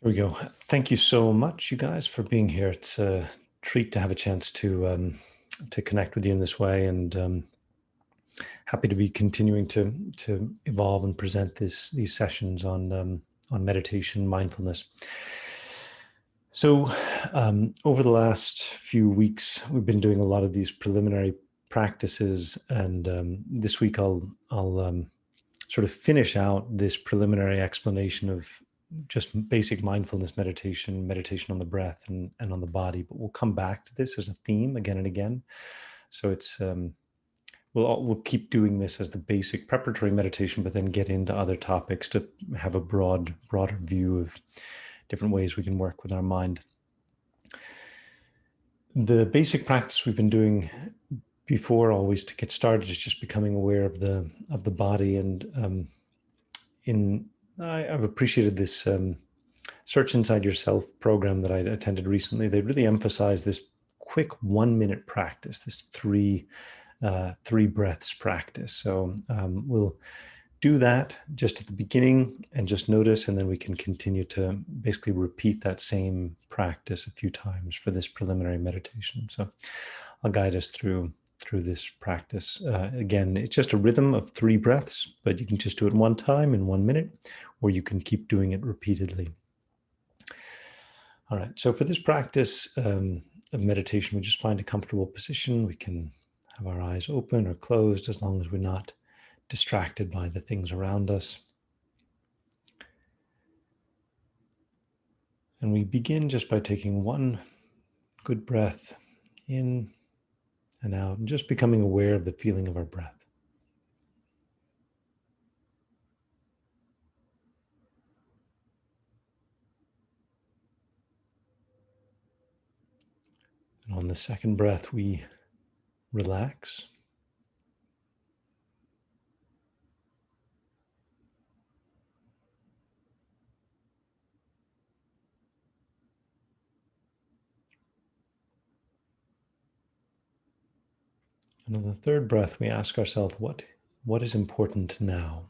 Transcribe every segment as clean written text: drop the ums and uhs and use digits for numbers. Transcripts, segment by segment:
Here we go. Thank you so much, you guys, for being here. It's a treat to have a chance to connect with you in this way, and happy to be continuing to evolve and present these sessions on meditation, mindfulness. So, over the last few weeks, we've been doing a lot of these preliminary practices, and this week I'll sort of finish out this preliminary explanation of just basic mindfulness meditation on the breath and on the body. But we'll come back to this as a theme again and again. So it's we'll keep doing this as the basic preparatory meditation, but then get into other topics to have a broader view of different ways we can work with our mind. The basic practice we've been doing before, always to get started, is just becoming aware of the body. And I've appreciated this Search Inside Yourself program that I attended recently. They really emphasize this quick 1-minute practice, this three breaths practice. So we'll do that just at the beginning and just notice, and then we can continue to basically repeat that same practice a few times for this preliminary meditation. So I'll guide us through this practice. Again, it's just a rhythm of 3 breaths, but you can just do it one time in 1 minute, or you can keep doing it repeatedly. All right, so for this practice of meditation, we just find a comfortable position. We can have our eyes open or closed as long as we're not distracted by the things around us. And we begin just by taking one good breath in and out, and just becoming aware of the feeling of our breath. And on the second breath, we relax. And on the third breath, we ask ourselves, what is important now?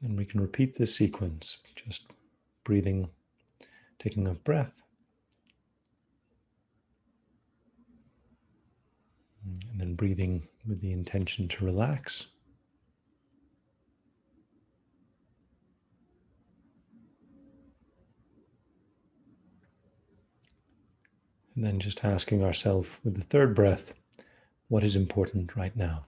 And we can repeat this sequence, just breathing, taking a breath, and then breathing with the intention to relax. And then just asking ourselves with the third breath, what is important right now?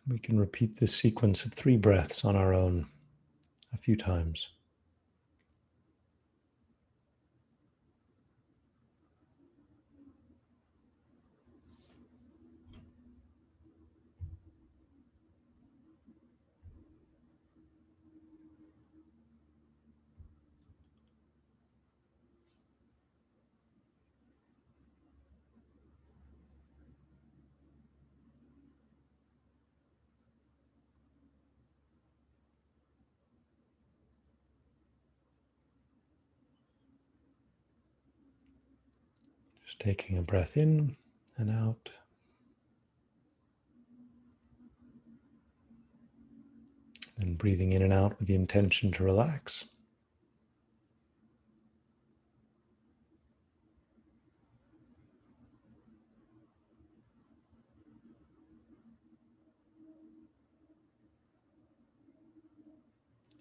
We can repeat this sequence of 3 breaths on our own a few times. Just taking a breath in and out. And breathing in and out with the intention to relax.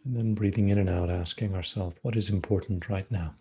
And then breathing in and out, asking ourselves, what is important right now?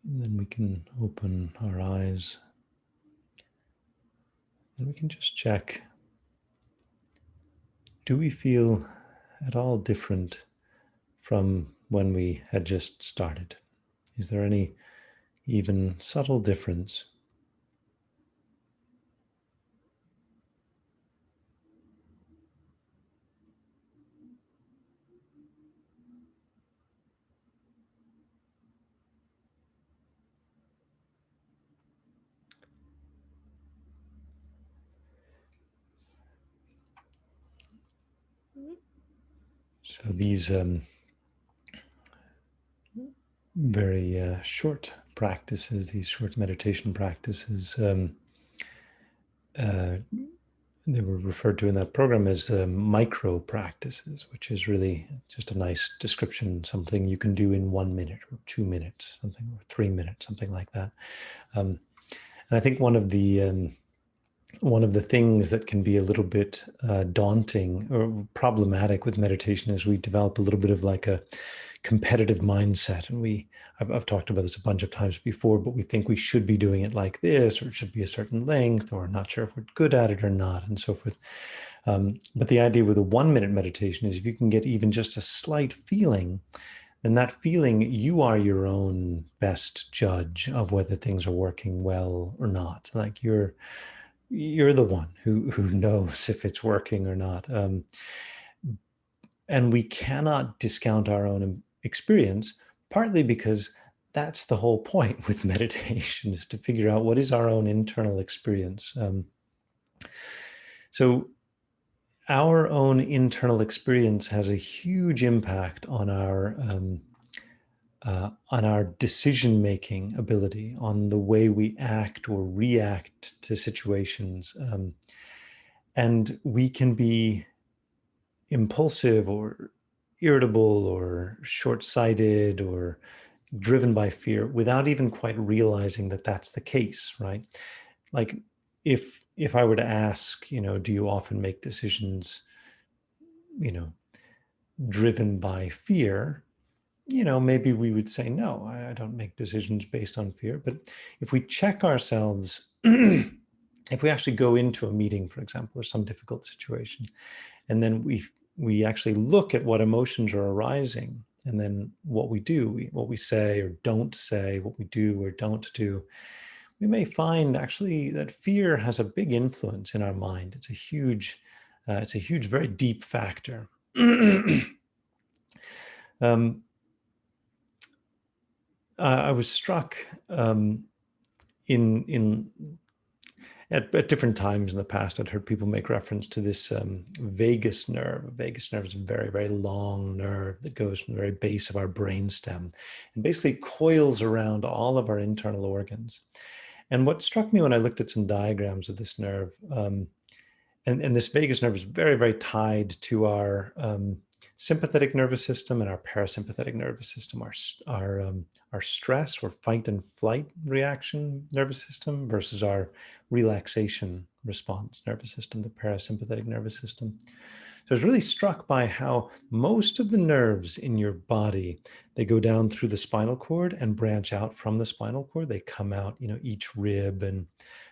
And then we can open our eyes and we can just check, do we feel at all different from when we had just started? Is there any even subtle difference? So these very short practices, these short meditation practices, they were referred to in that program as micro practices, which is really just a nice description, something you can do in 1 minute or 2 minutes, something, or 3 minutes, something like that. And I think one of the things that can be a little bit daunting or problematic with meditation is we develop a little bit of like a competitive mindset. And I've talked about this a bunch of times before, but we think we should be doing it like this, or it should be a certain length, or not sure if we're good at it or not, and so forth. But the idea with a 1 minute meditation is if you can get even just a slight feeling, then that feeling, you are your own best judge of whether things are working well or not. Like you're the one who knows if it's working or not. And we cannot discount our own experience, partly because that's the whole point with meditation, is to figure out what is our own internal experience. So our own internal experience has a huge impact on our decision-making ability, on the way we act or react to situations. And we can be impulsive or irritable or short-sighted or driven by fear without even quite realizing that that's the case, right? Like if I were to ask, do you often make decisions, driven by fear? Maybe we would say, no, I don't make decisions based on fear. But if we check ourselves, if we actually go into a meeting, for example, or some difficult situation, and then we actually look at what emotions are arising, and then what we do, what we say or don't say, what we do or don't do, we may find actually that fear has a big influence in our mind. It's a huge, very deep factor. I was struck in at different times in the past. I'd heard people make reference to this vagus nerve. A vagus nerve is a very, very long nerve that goes from the very base of our brainstem and basically coils around all of our internal organs. And what struck me when I looked at some diagrams of this nerve, and this vagus nerve is very, very tied to our sympathetic nervous system and our parasympathetic nervous system, our stress or fight and flight reaction nervous system versus our relaxation response nervous system, the parasympathetic nervous system. So I was really struck by how most of the nerves in your body, they go down through the spinal cord and branch out from the spinal cord. They come out, each rib and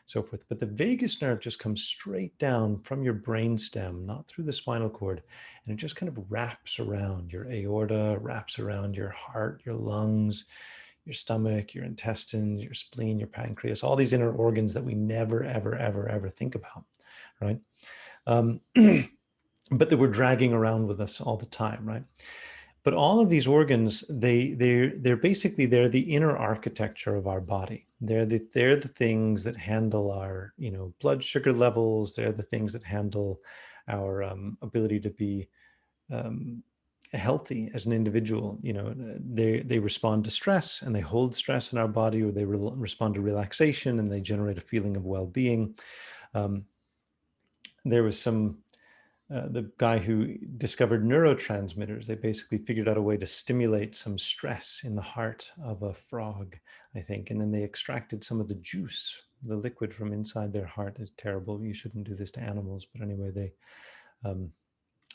so forth. But the vagus nerve just comes straight down from your brainstem, not through the spinal cord. And it just kind of wraps around your aorta, wraps around your heart, your lungs, your stomach, your intestines, your spleen, your pancreas, all these inner organs that we never, ever, ever, ever think about, right? But that we're dragging around with us all the time, right? But all of these organs, they're basically, they're the inner architecture of our body. They're the things that handle our, blood sugar levels. They're the things that handle our ability to be healthy as an individual. They respond to stress and they hold stress in our body, or they respond to relaxation and they generate a feeling of well-being. There was the guy who discovered neurotransmitters. They basically figured out a way to stimulate some stress in the heart of a frog, I think. And then they extracted some of the juice, the liquid from inside their heart. Is terrible. You shouldn't do this to animals. But anyway,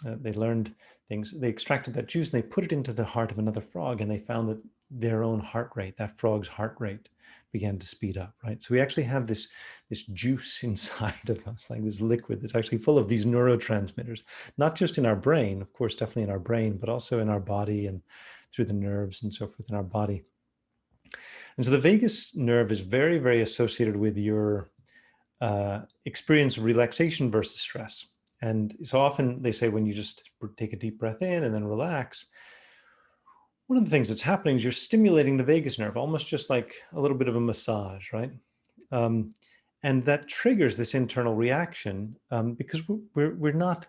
they learned things. They extracted that juice and they put it into the heart of another frog. And they found that their own heart rate, that frog's heart rate began to speed up, right? So we actually have this juice inside of us, like this liquid that's actually full of these neurotransmitters, not just in our brain, of course, definitely in our brain, but also in our body and through the nerves and so forth in our body. And so the vagus nerve is very, very associated with your experience of relaxation versus stress. And so often they say when you just take a deep breath in and then relax, one of the things that's happening is you're stimulating the vagus nerve, almost just like a little bit of a massage, right? Um, and that triggers this internal reaction because we're not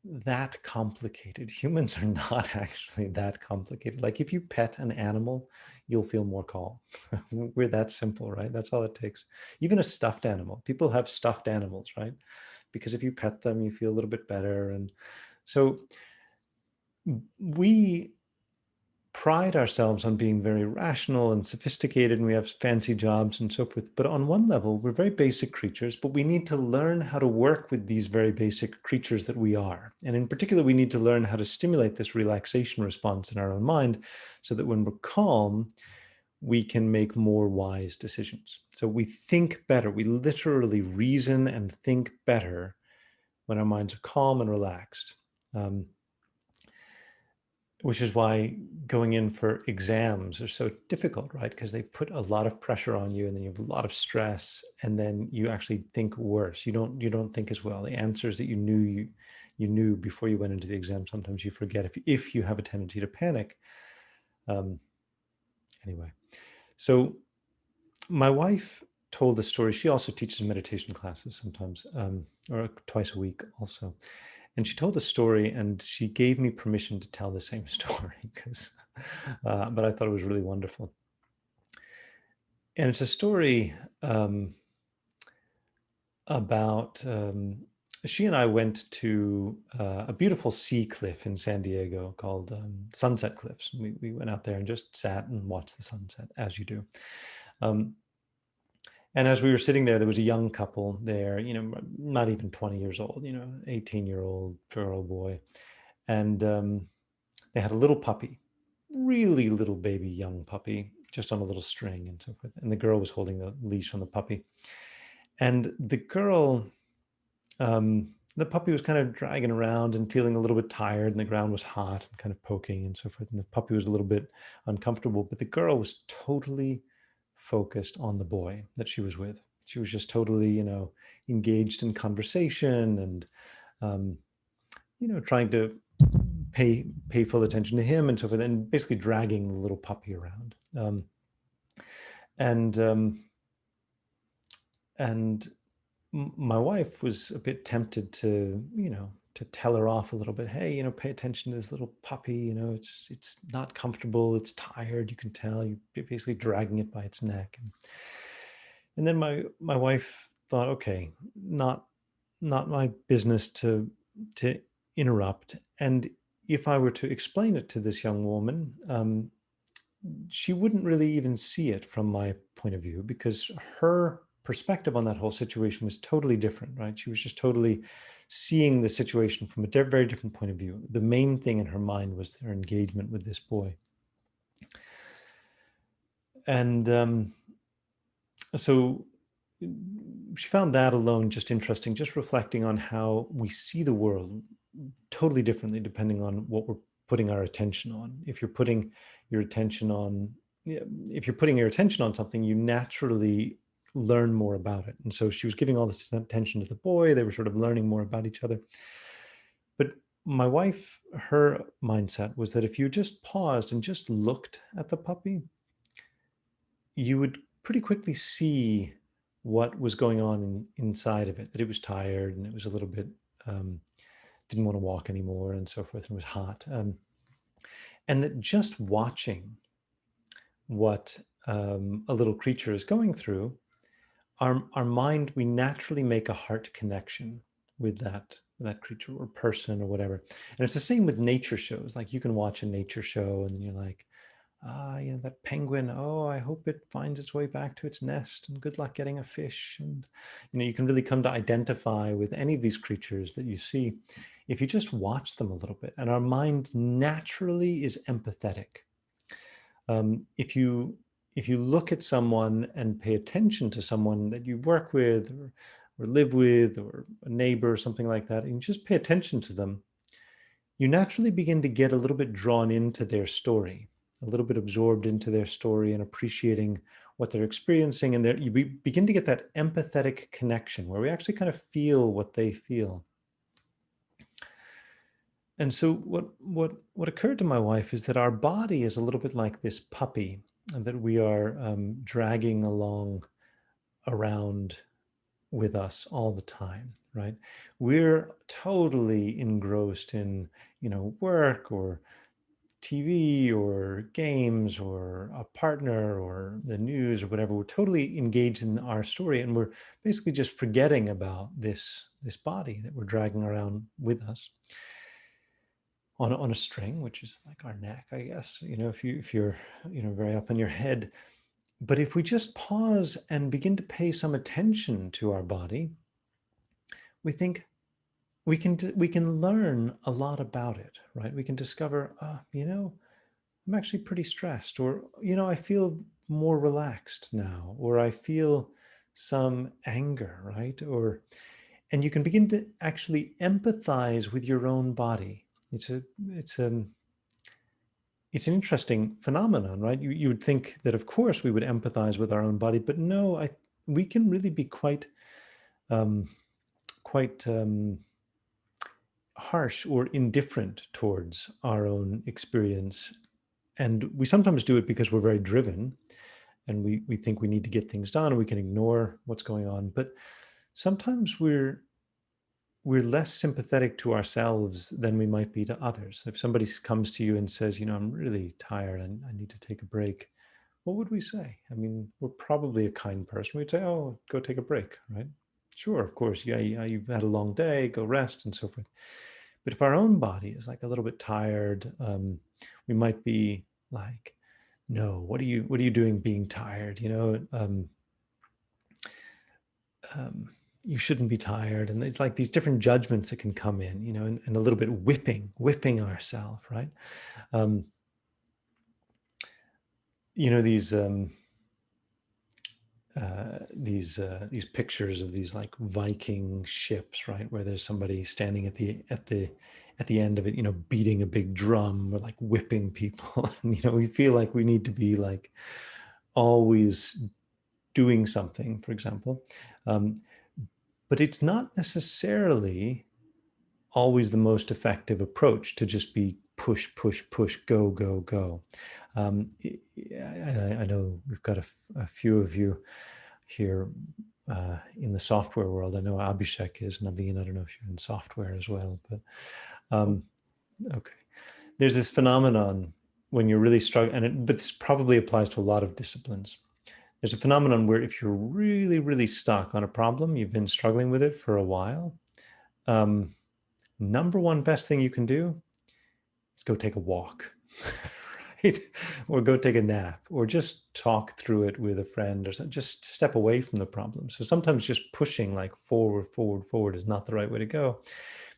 that complicated. Humans are not actually that complicated. Like if you pet an animal, you'll feel more calm. We're that simple, right? That's all it takes. Even a stuffed animal. People have stuffed animals, right? Because if you pet them, you feel a little bit better. And so we pride ourselves on being very rational and sophisticated, and we have fancy jobs and so forth. But on one level, we're very basic creatures, but we need to learn how to work with these very basic creatures that we are. And in particular, we need to learn how to stimulate this relaxation response in our own mind so that when we're calm, we can make more wise decisions. So we think better. We literally reason and think better when our minds are calm and relaxed. Which is why going in for exams are so difficult, right? Because they put a lot of pressure on you, and then you have a lot of stress, and then you actually think worse. You don't think as well. The answers that you knew before you went into the exam, sometimes you forget if you have a tendency to panic. Anyway, so my wife told a story. She also teaches meditation classes sometimes, or twice a week also. And she told a story, and she gave me permission to tell the same story because, but I thought it was really wonderful. And it's a story about she and I went to a beautiful sea cliff in San Diego called Sunset Cliffs. We went out there and just sat and watched the sunset, as you do. And as we were sitting there, there was a young couple there, not even 20 years old, 18-year-old girl, boy. And they had a little puppy, really little baby, young puppy, just on a little string and so forth. And the girl was holding the leash on the puppy. And the girl, the puppy was kind of dragging around and feeling a little bit tired, and the ground was hot and kind of poking and so forth. And the puppy was a little bit uncomfortable, but the girl was totally focused on the boy that she was with. She was just totally, engaged in conversation and, trying to pay full attention to him and so forth, and basically dragging the little puppy around. And my wife was a bit tempted to, to tell her off a little bit. Hey, pay attention to this little puppy. It's not comfortable. It's tired. You can tell. You're basically dragging it by its neck. And then my wife thought, okay, not my business to interrupt. And if I were to explain it to this young woman, she wouldn't really even see it from my point of view, because her perspective on that whole situation was totally different, right? She was just totally seeing the situation from a very different point of view. The main thing in her mind was her engagement with this boy. And so she found that alone just interesting, just reflecting on how we see the world totally differently depending on what we're putting our attention on. If you're putting your attention on something, you naturally learn more about it. And so she was giving all this attention to the boy. They were sort of learning more about each other. But my wife, her mindset was that if you just paused and just looked at the puppy, you would pretty quickly see what was going on inside of it, that it was tired and it was a little bit, didn't want to walk anymore and so forth, and it was hot. And that just watching what a little creature is going through, our mind, we naturally make a heart connection with that creature or person or whatever. And it's the same with nature shows. Like you can watch a nature show and you're like, that penguin, oh, I hope it finds its way back to its nest, and good luck getting a fish. And you can really come to identify with any of these creatures that you see if you just watch them a little bit. And our mind naturally is empathetic. If you look at someone and pay attention to someone that you work with or live with, or a neighbor or something like that, and you just pay attention to them, you naturally begin to get a little bit drawn into their story, a little bit absorbed into their story and appreciating what they're experiencing. And you begin to get that empathetic connection where we actually kind of feel what they feel. And so what occurred to my wife is that our body is a little bit like this puppy that we are dragging along around with us all the time, right? We're totally engrossed in, work or TV or games or a partner or the news or whatever. We're totally engaged in our story, and we're basically just forgetting about this body that we're dragging around with us on a string, which is like our neck, I guess. If you're very up on your head. But if we just pause and begin to pay some attention to our body, we think we can learn a lot about it, right? We can discover, I'm actually pretty stressed, or, I feel more relaxed now, or I feel some anger, right? And you can begin to actually empathize with your own body. It's an interesting phenomenon, right? You would think that, of course, we would empathize with our own body, but no, we can really be quite um, harsh or indifferent towards our own experience. And we sometimes do it because we're very driven and we think we need to get things done and we can ignore what's going on. But sometimes we're less sympathetic to ourselves than we might be to others. If somebody comes to you and says, I'm really tired and I need to take a break, what would we say? I mean, we're probably a kind person. We'd say, oh, go take a break, right? Sure, of course. Yeah, you've had a long day, go rest and so forth. But if our own body is like a little bit tired, we might be like, no, what are you doing being tired? You shouldn't be tired. And there's like these different judgments that can come in, and a little bit whipping ourselves, right? These pictures of these like Viking ships, right, where there's somebody standing at the end of it, beating a big drum or like whipping people. And we feel like we need to be like always doing something, for example. But it's not necessarily always the most effective approach to just be push, go, go, go. I know we've got a few of you here in the software world. I know Abhishek is, Naveen, I don't know if you're in software as well, but okay. There's this phenomenon when you're really struggling, but this probably applies to a lot of disciplines. There's a phenomenon where if you're really, really stuck on a problem, you've been struggling with it for a while, number one best thing you can do is go take a walk, right? Or go take a nap, or just talk through it with a friend, or something. Just step away from the problem. So sometimes just pushing like forward is not the right way to go.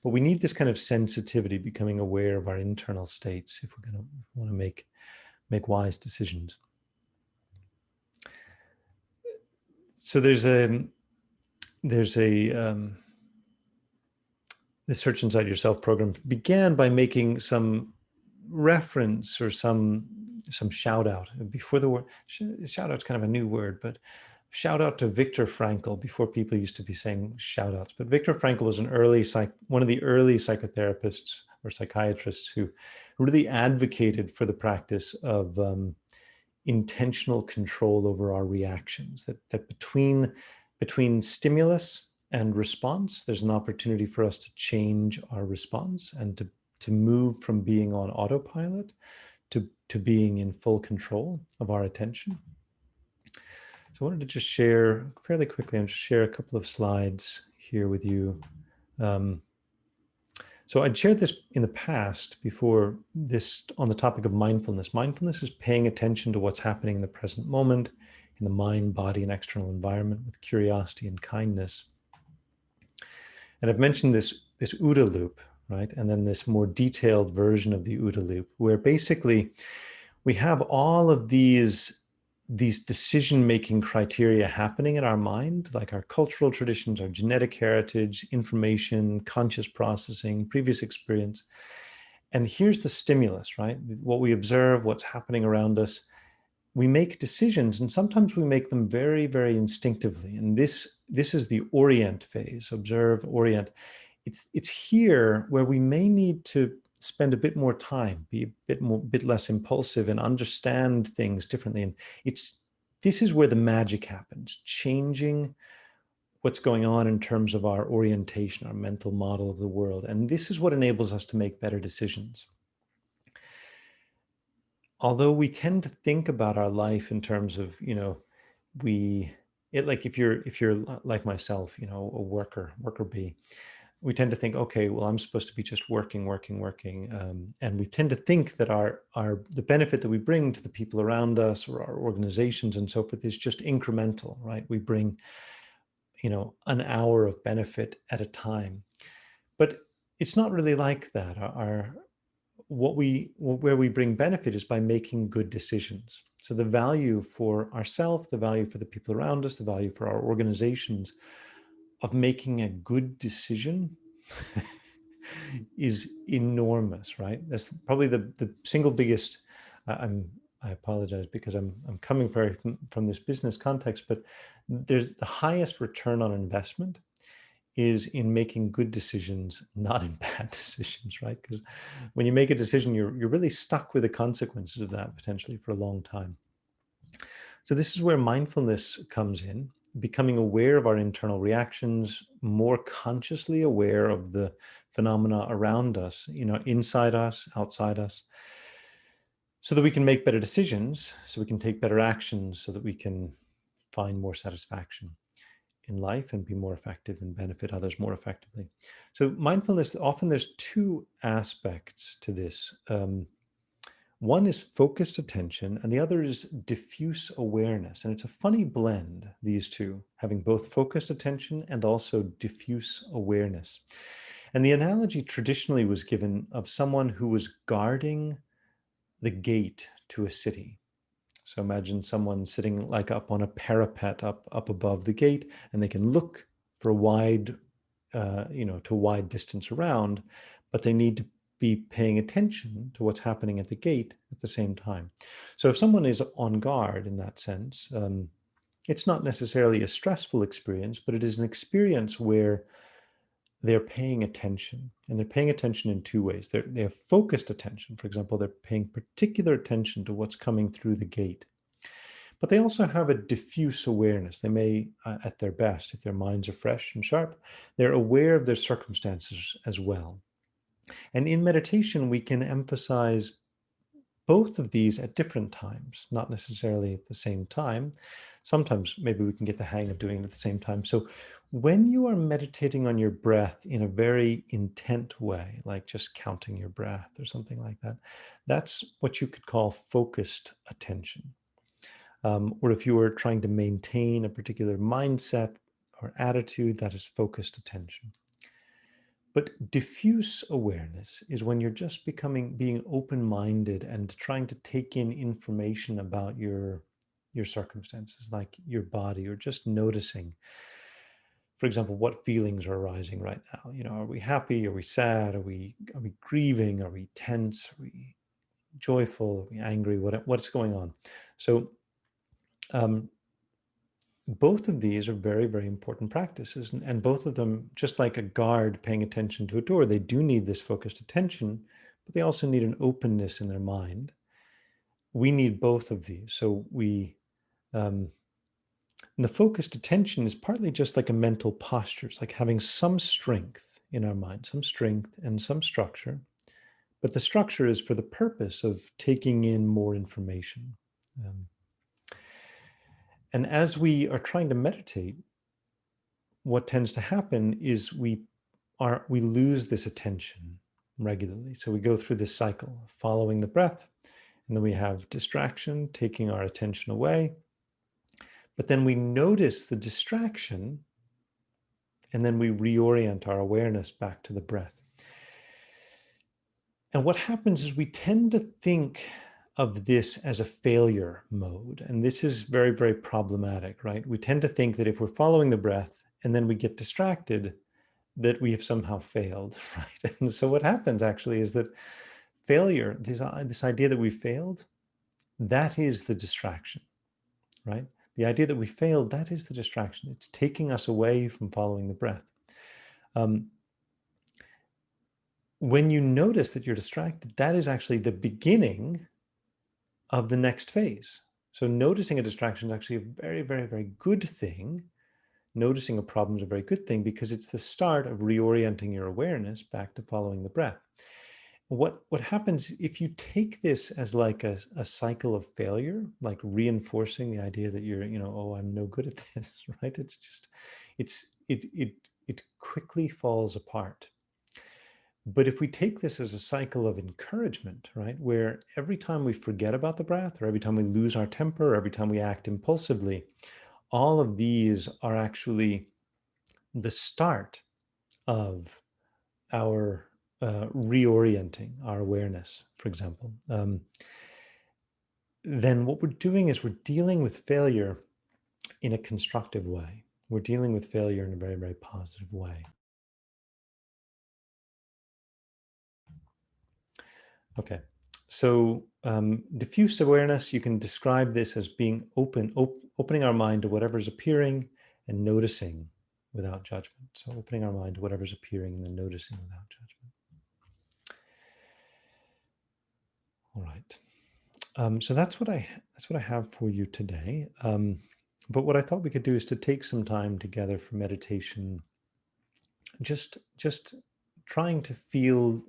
But we need this kind of sensitivity, becoming aware of our internal states if we're going to want to make wise decisions. So there's the Search Inside Yourself program began by making some reference or some shout out before the word shout out's kind of a new word, but shout out to Viktor Frankl before people used to be saying shout outs. But Viktor Frankl was one of the early psychotherapists or psychiatrists who really advocated for the practice of intentional control over our reactions, that between stimulus and response, there's an opportunity for us to change our response and to move from being on autopilot to being in full control of our attention. So I wanted to just share fairly quickly, share a couple of slides here with you. So I'd shared this in the past before this on the topic of mindfulness. Mindfulness is paying attention to what's happening in the present moment, in the mind, body, and external environment with curiosity and kindness. And I've mentioned this OODA loop, right? And then this more detailed version of the OODA loop, where basically we have all of these decision-making criteria happening in our mind, like our cultural traditions, our genetic heritage, information, conscious processing, previous experience. And here's the stimulus, right? What we observe, what's happening around us. We make decisions, and sometimes we make them very, very instinctively. And this is the orient phase, observe, orient. It's here where we may need to spend a bit more time, be a bit less impulsive, and understand things differently. And this is where the magic happens, changing what's going on in terms of our orientation, our mental model of the world. And this is what enables us to make better decisions. Although we tend to think about our life in terms of, like if you're like myself, a worker bee, we tend to think, okay, well, I'm supposed to be just working. And we tend to think that the benefit that we bring to the people around us or our organizations and so forth is just incremental, right? We bring, an hour of benefit at a time. But it's not really like that. Where we bring benefit is by making good decisions. So the value for ourselves, the value for the people around us, the value for our organizations of making a good decision is enormous, right? That's probably the single biggest. I apologize because I'm coming from this business context, but there's the highest return on investment is in making good decisions, not in bad decisions, right? Because when you make a decision, you're really stuck with the consequences of that potentially for a long time. So this is where mindfulness comes in, becoming aware of our internal reactions, more consciously aware of the phenomena around us, inside us, outside us, so that we can make better decisions, so we can take better actions, so that we can find more satisfaction in life and be more effective and benefit others more effectively. So mindfulness, often there's two aspects to this. One is focused attention, and the other is diffuse awareness. And it's a funny blend, these two, having both focused attention and also diffuse awareness. And the analogy traditionally was given of someone who was guarding the gate to a city. So imagine someone sitting like up on a parapet up above the gate, and they can look for a wide, to a wide distance around, but they need to be paying attention to what's happening at the gate at the same time. So if someone is on guard in that sense, it's not necessarily a stressful experience, but it is an experience where they're paying attention, and they're paying attention in two ways. They have focused attention. For example, they're paying particular attention to what's coming through the gate. But they also have a diffuse awareness. They may, at their best, if their minds are fresh and sharp, they're aware of their circumstances as well. And in meditation, we can emphasize both of these at different times, not necessarily at the same time. Sometimes maybe we can get the hang of doing it at the same time. So when you are meditating on your breath in a very intent way, like just counting your breath or something like that, that's what you could call focused attention. Or if you were trying to maintain a particular mindset or attitude, that is focused attention. But diffuse awareness is when you're just being open-minded and trying to take in information about your circumstances, like your body, or just noticing, for example, what feelings are arising right now. Are we happy? Are we sad? Are we grieving? Are we tense? Are we joyful? Are we angry? What's going on? So both of these are very, very important practices. And both of them, just like a guard paying attention to a door, they do need this focused attention, but they also need an openness in their mind. We need both of these. So and the focused attention is partly just like a mental posture. It's like having some strength in our mind, some strength and some structure. But the structure is for the purpose of taking in more information. And as we are trying to meditate, what tends to happen is we lose this attention regularly. So we go through this cycle, following the breath, and then we have distraction, taking our attention away. But then we notice the distraction, and then we reorient our awareness back to the breath. And what happens is we tend to think of this as a failure mode. And this is very, very problematic, right? We tend to think that if we're following the breath and then we get distracted, that we have somehow failed, right? And so what happens actually is that failure, this idea that we failed, that is the distraction, right? The idea that we failed, that is the distraction. It's taking us away from following the breath. When you notice that you're distracted, that is actually the beginning of the next phase. So noticing a distraction is actually a very, very, very good thing. Noticing a problem is a very good thing because it's the start of reorienting your awareness back to following the breath. What happens if you take this as like a cycle of failure, like reinforcing the idea that you're, oh, I'm no good at this, right? It's just, it quickly falls apart. But if we take this as a cycle of encouragement, right, where every time we forget about the breath, or every time we lose our temper, or every time we act impulsively, all of these are actually the start of our reorienting our awareness, for example. Then what we're doing is we're dealing with failure in a constructive way. We're dealing with failure in a very, very positive way. Okay, so diffuse awareness, you can describe this as being opening our mind to whatever's appearing and noticing without judgment. So opening our mind to whatever's appearing and then noticing without judgment. All right. So that's what I have for you today. But what I thought we could do is to take some time together for meditation, just trying to feel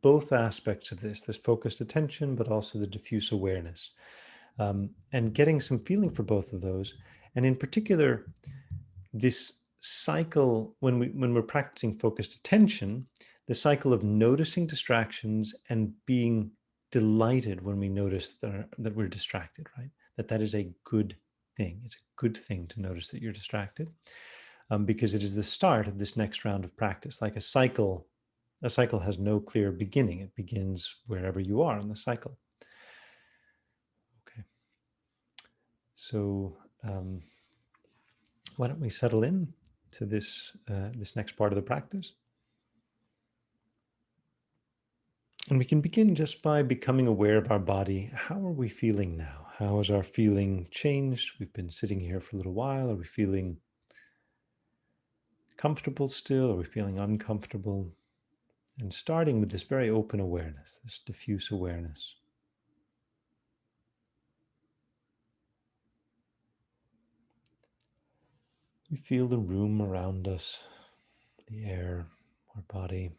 both aspects of this focused attention, but also the diffuse awareness, and getting some feeling for both of those. And in particular, this cycle, when we're practicing focused attention, the cycle of noticing distractions and being delighted when we notice that we're distracted, right? That is a good thing. It's a good thing to notice that you're distracted, because it is the start of this next round of practice. Like a cycle has no clear beginning. It begins wherever you are in the cycle. Okay. So why don't we settle in to this next part of the practice? And we can begin just by becoming aware of our body. How are we feeling now? How has our feeling changed? We've been sitting here for a little while. Are we feeling comfortable still? Are we feeling uncomfortable? And starting with this very open awareness, this diffuse awareness. We feel the room around us, the air, our body.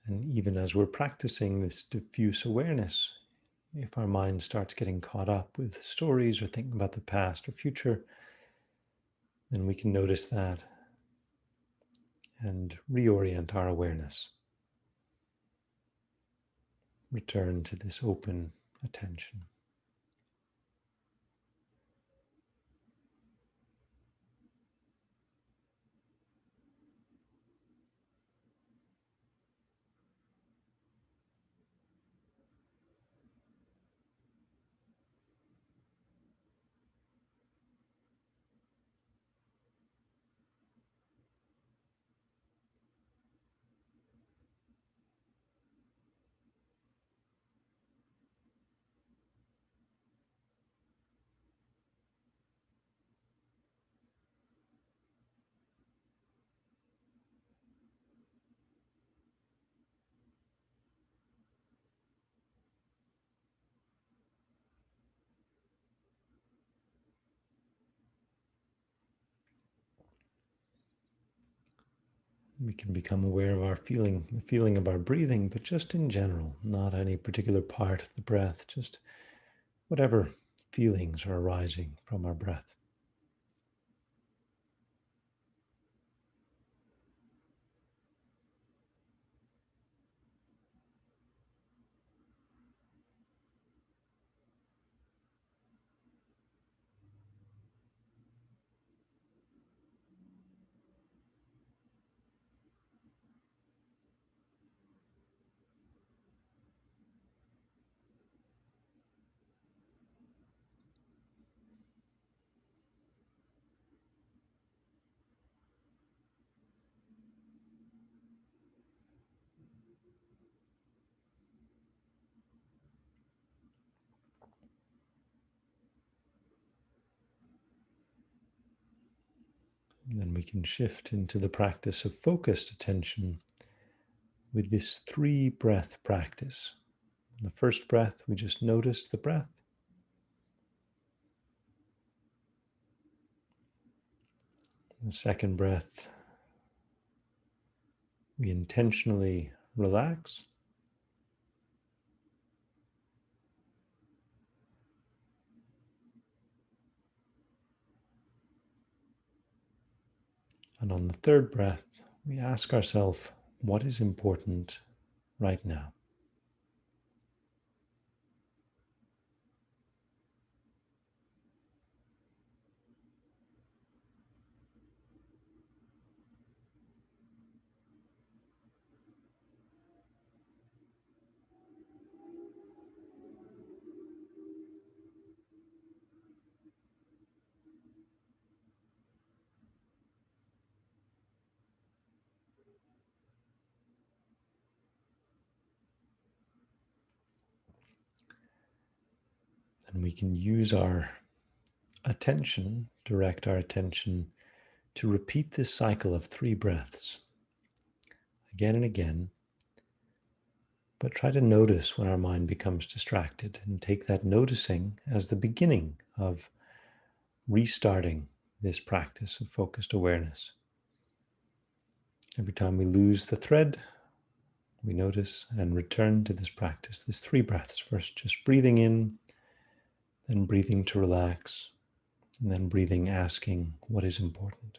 And even as we're practicing this diffuse awareness, if our mind starts getting caught up with stories or thinking about the past or future, then we can notice that and reorient our awareness. Return to this open attention. We can become aware of our feeling, the feeling of our breathing, but just in general, not any particular part of the breath, just whatever feelings are arising from our breath. And then we can shift into the practice of focused attention with this 3-breath practice. In the first breath, we just notice the breath. In the second breath, we intentionally relax. And on the third breath, we ask ourselves, what is important right now? And we can use our attention, direct our attention to repeat this cycle of 3 breaths again and again. But try to notice when our mind becomes distracted and take that noticing as the beginning of restarting this practice of focused awareness. Every time we lose the thread, we notice and return to this practice, this 3 breaths. First, just breathing in, then breathing to relax, and then breathing, asking what is important.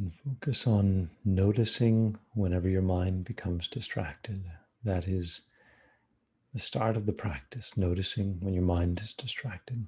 And focus on noticing whenever your mind becomes distracted. That is the start of the practice, noticing when your mind is distracted.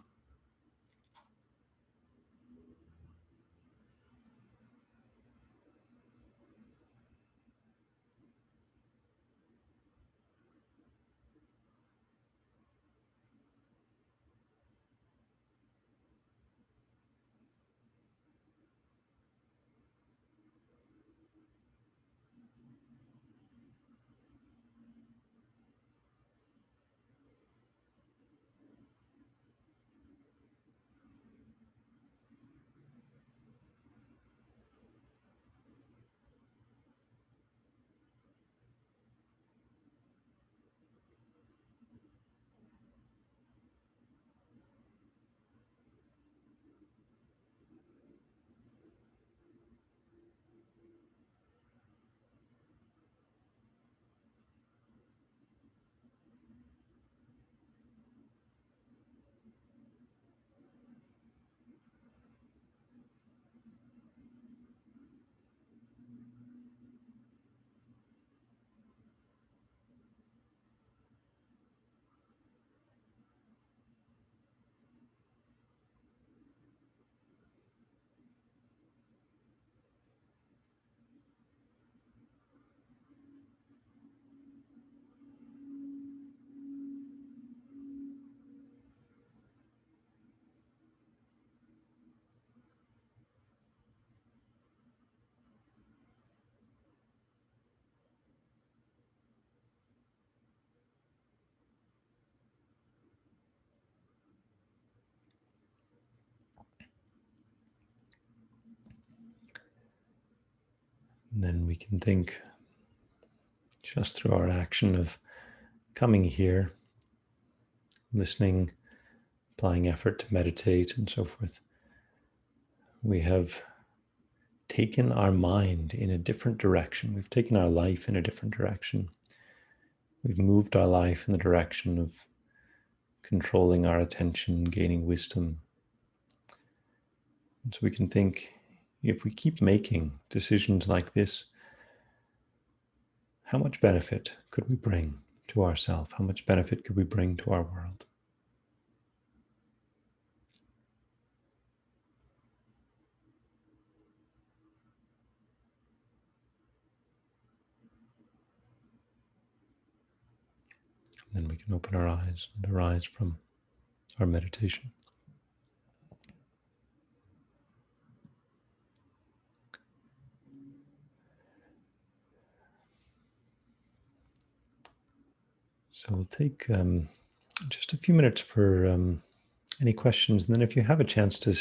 And then we can think just through our action of coming here, listening, applying effort to meditate and so forth. We have taken our mind in a different direction. We've taken our life in a different direction. We've moved our life in the direction of controlling our attention, gaining wisdom. And so we can think, if we keep making decisions like this, how much benefit could we bring to ourselves? How much benefit could we bring to our world? And then we can open our eyes and arise from our meditation. So we'll take just a few minutes for any questions. And then if you have a chance to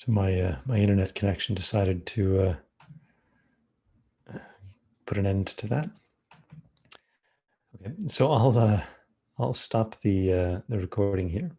So my internet connection decided to put an end to that. Okay, so I'll stop the recording here.